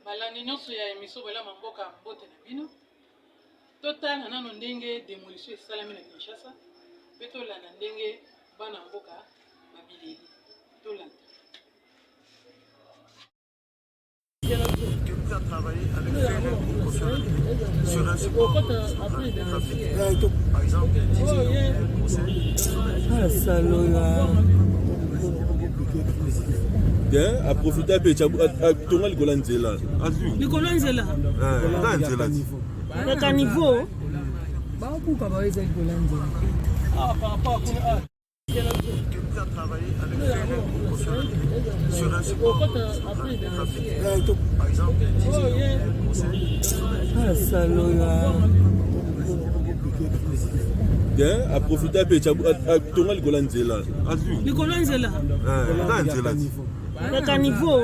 balani nyonso ya émission bela mamboka mbote na bino totala nano ndenge Demolition esalami na Kinshasa pe tolanda ndenge bana mboka babileli tolanda. Quelqu'un a travaillé avec sur un support graphique. Par exemple, bien, à profiter de ton alcool. Niveau. Quelqu'un a travaillé avec sur un support graphique. Par exemple, bien, à profiter de ton alcool. Niveau.